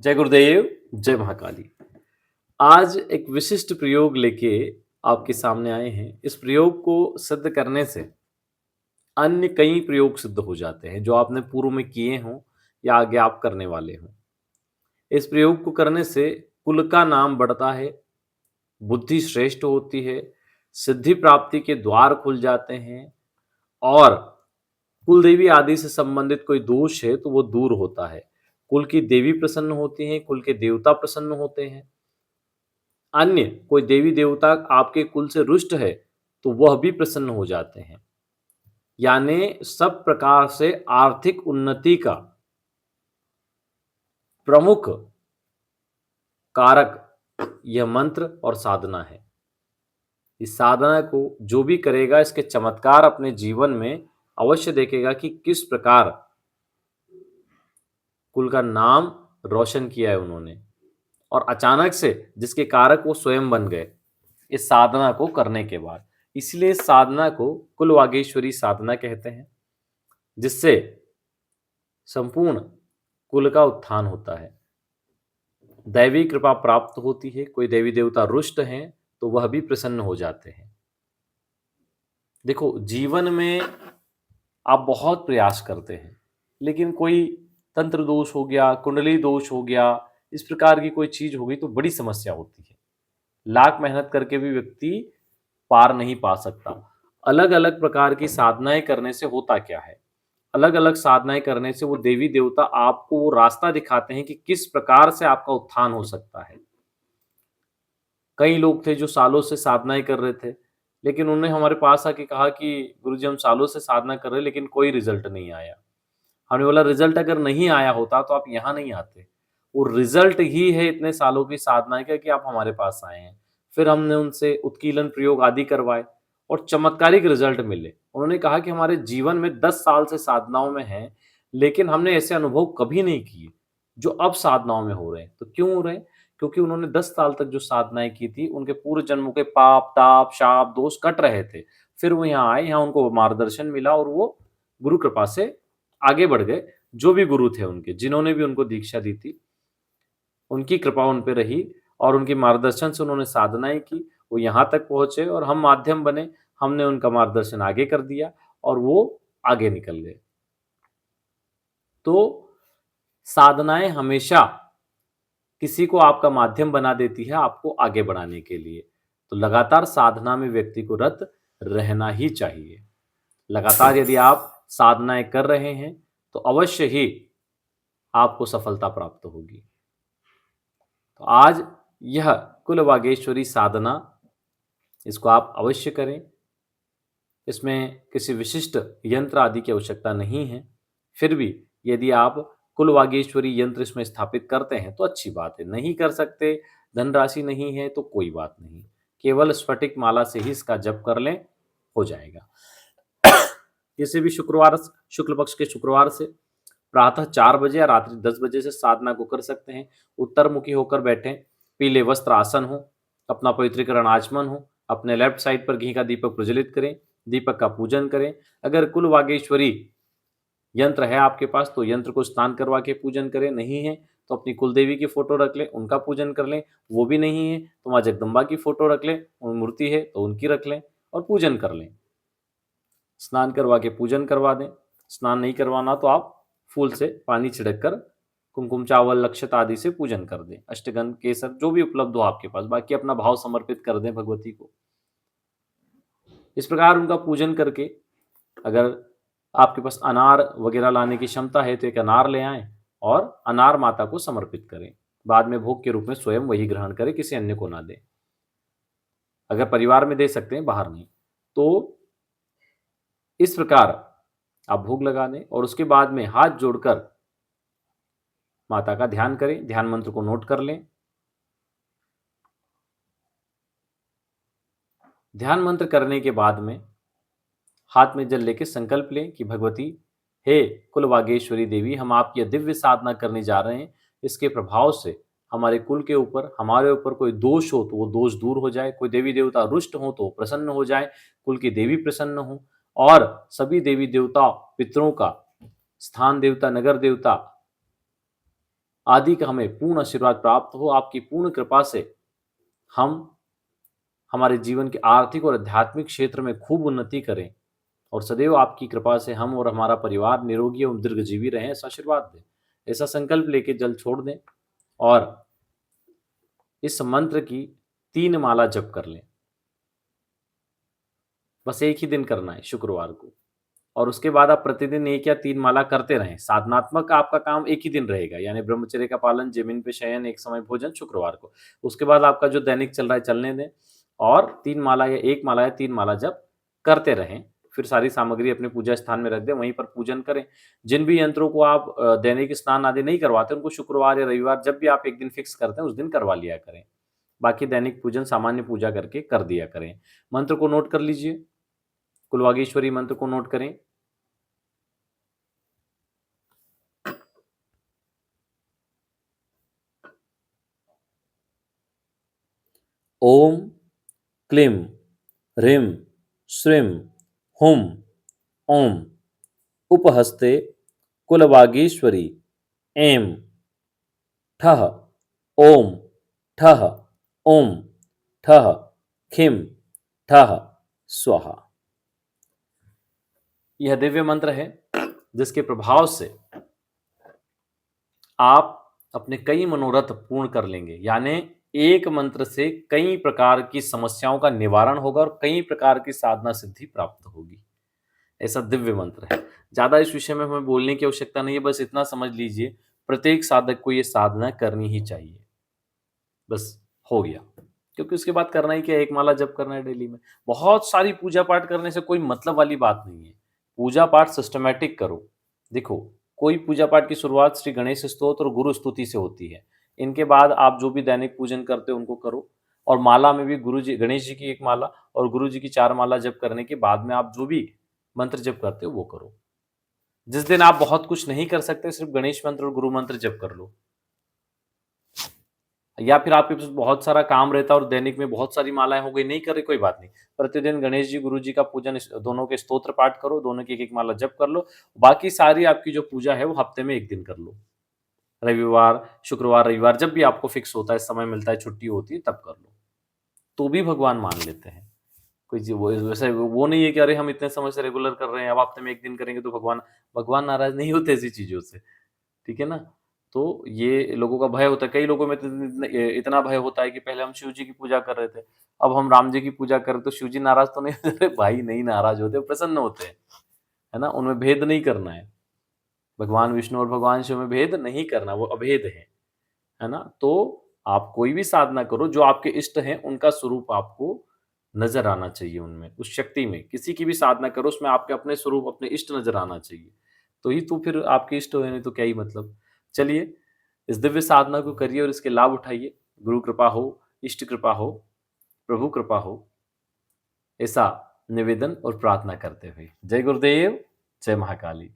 जय गुरुदेव, जय महाकाली। आज एक विशिष्ट प्रयोग लेके आपके सामने आए हैं। इस प्रयोग को सिद्ध करने से अन्य कई प्रयोग सिद्ध हो जाते हैं, जो आपने पूर्व में किए हों या आगे आप करने वाले हों। इस प्रयोग को करने से कुल का नाम बढ़ता है, बुद्धि श्रेष्ठ होती है, सिद्धि प्राप्ति के द्वार खुल जाते हैं और कुलदेवी आदि से संबंधित कोई दोष है तो वो दूर होता है। कुल की देवी प्रसन्न होती हैं, कुल के देवता प्रसन्न होते हैं। अन्य कोई देवी देवता आपके कुल से रुष्ट है तो वह भी प्रसन्न हो जाते हैं। यानी सब प्रकार से आर्थिक उन्नति का प्रमुख कारक यह मंत्र और साधना है। इस साधना को जो भी करेगा इसके चमत्कार अपने जीवन में अवश्य देखेगा कि किस प्रकार कुल का नाम रोशन किया है उन्होंने और अचानक से जिसके कारक वो स्वयं बन गए इस साधना को करने के बाद। इसलिए इस साधना को कुल वागेश्वरी साधना कहते हैं, जिससे संपूर्ण कुल का उत्थान होता है, दैवी कृपा प्राप्त होती है। कोई देवी देवता रुष्ट हैं तो वह भी प्रसन्न हो जाते हैं। देखो, जीवन में आप बहुत प्रयास करते हैं, लेकिन कोई तंत्र दोष हो गया, कुंडली दोष हो गया, इस प्रकार की कोई चीज हो गई तो बड़ी समस्या होती है। लाख मेहनत करके भी व्यक्ति पार नहीं पा सकता। अलग अलग प्रकार की साधनाएं करने से होता क्या है, अलग अलग साधनाएं करने से वो देवी देवता आपको वो रास्ता दिखाते हैं कि किस प्रकार से आपका उत्थान हो सकता है। कई लोग थे जो सालों से साधनाएं कर रहे थे, लेकिन उन्होंने हमारे पास आके कहा कि गुरुजी हम सालों से साधना कर रहे हैं लेकिन कोई रिजल्ट नहीं आया। हमने बोला रिजल्ट अगर नहीं आया होता तो आप यहाँ नहीं आते। वो रिजल्ट ही है इतने सालों की साधना का कि आप हमारे पास आए हैं। फिर हमने उनसे उत्कीलन प्रयोग आदि करवाए और चमत्कारिक रिजल्ट मिले। उन्होंने कहा कि हमारे जीवन में 10 साल से साधनाओं में हैं, लेकिन हमने ऐसे अनुभव कभी नहीं किए, जो अब साधनाओं में हो रहे हैं। तो क्यों हो रहे हैं? क्योंकि उन्होंने 10 साल तक जो साधनाएँ की थी, उनके पूर्व जन्मों के पाप, ताप, शाप, दोष कट रहे थे। फिर वो यहाँ आए, यहाँ उनको मार्गदर्शन मिला और वो गुरु कृपा से आगे बढ़ गए। जो भी गुरु थे उनके, जिन्होंने भी उनको दीक्षा दी थी, उनकी कृपा उन पे रही और उनके मार्गदर्शन से उन्होंने साधनाएँ की, वो यहाँ तक पहुँचे और हम माध्यम बने। हमने उनका मार्गदर्शन आगे कर दिया और वो आगे निकल गए। तो साधनाएँ हमेशा किसी को आपका माध्यम बना देती है आपको आगे बढ़ाने के लिए। तो लगातार साधना में व्यक्ति को रत रहना ही चाहिए। लगातार यदि आप साधनाएँ कर रहे हैं, तो अवश्य ही आपको सफलता प्राप्त होगी। तो आज यह कुल वागेश्वरी साधना, इसको आप अवश्य करें। इसमें किसी विशिष्ट यंत्र आदि की आवश्यकता नहीं है। फिर भी यदि आप कुल वागेश्वरी यंत्र इसमें स्थापित करते हैं तो अच्छी बात है। नहीं कर सकते, धनराशि नहीं है तो कोई बात नहीं। केवल स्फटिक माला से ही इसका जप कर लें, हो जाएगा। किसी भी शुक्रवार, शुक्ल पक्ष के शुक्रवार से प्रातः 4 बजे या रात्रि 10 बजे से साधना को कर सकते हैं। उत्तरमुखी होकर बैठें, पीले वस्त्र आसन हो, अपना पवित्रीकरण आचमन हो, अपने लेफ्ट साइड पर घी का दीपक प्रज्वलित करें, दीपक का पूजन करें। अगर कुल वागेश्वरी यंत्र है आपके पास तो यंत्र को स्नान करवा के पूजन करें, नहीं है तो अपनी कुलदेवी की फोटो रख लें, उनका पूजन कर लें। वो भी नहीं है तो माँ जगदम्बा की फोटो रख लें, मूर्ति है तो उनकी रख लें और पूजन कर लें। स्नान करवा के पूजन करवा दें। स्नान नहीं करवाना तो आप फूल से पानी छिड़क कर कुमकुम चावल लक्षित आदि से पूजन कर दें। अष्टगंध केसर जो भी उपलब्ध हो आपके पास, बाकी अपना भाव समर्पित कर दें भगवती को। इस प्रकार उनका पूजन करके अगर आपके पास अनार वगैरह लाने की क्षमता है तो एक अनार ले आएं और अनार माता को समर्पित करें। बाद में भोग के रूप में स्वयं वही ग्रहण करें, किसी अन्य को ना दें। अगर परिवार में दे सकते हैं, बाहर नहीं। तो इस प्रकार आप भोग लगा दें और उसके बाद में हाथ जोड़कर माता का ध्यान करें। ध्यान मंत्र को नोट कर लें। ध्यान मंत्र करने के बाद में हाथ में जल लेके संकल्प लें कि भगवती, हे कुल वागेश्वरी देवी, हम आपकी यह दिव्य साधना करने जा रहे हैं। इसके प्रभाव से हमारे कुल के ऊपर, हमारे ऊपर कोई दोष हो तो वो दोष दूर हो जाए, कोई देवी देवता रुष्ट हो तो प्रसन्न हो जाए, कुल की देवी प्रसन्न हो और सभी देवी देवता पितरों का, स्थान देवता, नगर देवता, आदि का हमें पूर्ण आशीर्वाद प्राप्त हो। आपकी पूर्ण कृपा से हम हमारे जीवन के आर्थिक और आध्यात्मिक क्षेत्र में खूब उन्नति करें और सदैव आपकी कृपा से हम और हमारा परिवार निरोगी एवं दीर्घजीवी रहें, ऐसा आशीर्वाद दें। ऐसा संकल्प लेके जल छोड़ दें और इस मंत्र की 3 माला जप कर लें। बस एक ही दिन करना है, शुक्रवार को। और उसके बाद आप प्रतिदिन 1 या 3 माला करते रहें। साधनात्मक आपका काम एक ही दिन रहेगा, यानी ब्रह्मचर्य का पालन, जमीन पे शयन, एक समय भोजन शुक्रवार को। उसके बाद आपका जो दैनिक चल रहा है चलने दें और 3 माला या 1 माला या 3 माला जप करते रहें। फिर सारी सामग्री अपने पूजा स्थान में रख दें, वहीं पर पूजन करें। जिन भी यंत्रों को आप दैनिक स्नान आदि नहीं करवाते, उनको शुक्रवार या रविवार जब भी आप एक दिन फिक्स करते हैं, उस दिन करवा लिया करें। बाकी दैनिक पूजन सामान्य पूजा करके कर दिया करें। मंत्र को नोट कर लीजिए, कुलवागीश्वरी मंत्र को नोट करें। ओम क्लीं ह्रीं श्रीं हुं ॐ उपहस्ते कुलवागीश्वरी ऐं ठः ॐ ठः ॐ ठः खिं ठः स्वाहा। यह दिव्य मंत्र है जिसके प्रभाव से आप अपने कई मनोरथ पूर्ण कर लेंगे। यानी एक मंत्र से कई प्रकार की समस्याओं का निवारण होगा और कई प्रकार की साधना सिद्धि प्राप्त होगी। ऐसा दिव्य मंत्र है। ज्यादा इस विषय में हमें बोलने की आवश्यकता नहीं है, बस इतना समझ लीजिए प्रत्येक साधक को ये साधना करनी ही चाहिए। बस हो गया, क्योंकि उसके बाद करना ही क्या है, एक माला जप करना है डेली में। बहुत सारी पूजा पाठ करने से कोई मतलब वाली बात नहीं है। पूजा पाठ सिस्टमैटिक करो। देखो, कोई पूजा पाठ की शुरुआत श्री गणेश स्तोत्र और गुरु स्तुति से होती है। इनके बाद आप जो भी दैनिक पूजन करते हो उनको करो और माला में भी गुरु जी, गणेश जी की एक माला और गुरु जी की 4 माला जप करने के बाद में आप जो भी मंत्र जप करते हो वो करो। जिस दिन आप बहुत कुछ नहीं कर सकते, सिर्फ गणेश मंत्र और गुरु मंत्र जप कर लो। या फिर आपके पास बहुत सारा काम रहता है और दैनिक में बहुत सारी मालाएं हो गई, नहीं कर रहे, कोई बात नहीं। प्रतिदिन गणेश जी गुरु जी का पूजन, दोनों के स्तोत्र पाठ करो, दोनों की एक एक माला जप कर लो। बाकी सारी आपकी जो पूजा है वो हफ्ते में एक दिन कर लो। रविवार, शुक्रवार, रविवार जब भी आपको फिक्स होता है, समय मिलता है, छुट्टी होती है, तब कर लो, तो भी भगवान मान लेते हैं। कोई वो वैसे वो नहीं है कि अरे हम इतने समय से रेगुलर कर रहे हैं, अब हफ्ते में एक दिन करेंगे तो भगवान भगवान नाराज नहीं होते ऐसी चीजों से। ठीक है ना? तो ये लोगों का भय होता है। कई लोगों में तो इतना भय होता है कि पहले हम शिव जी की पूजा कर रहे थे, अब हम राम जी की पूजा करें तो शिव जी नाराज तो नहीं होते? भाई नहीं नाराज होते, प्रसन्न होते हैं। है ना? उनमें भेद नहीं करना है। भगवान विष्णु और भगवान शिव में भेद नहीं करना, वो अभेद है ना? तो आप कोई भी साधना करो, जो आपके इष्ट हैं उनका स्वरूप आपको नजर आना चाहिए उनमें, उस शक्ति में। किसी की भी साधना करो, उसमें आपके अपने स्वरूप, अपने इष्ट नजर आना चाहिए। तो ही तो फिर आपके इष्ट हुए, नहीं तो क्या ही मतलब। चलिए, इस दिव्य साधना को करिए और इसके लाभ उठाइए। गुरु कृपा हो, इष्ट कृपा हो, प्रभु कृपा हो, ऐसा निवेदन और प्रार्थना करते हुए जय गुरुदेव, जय महाकाली।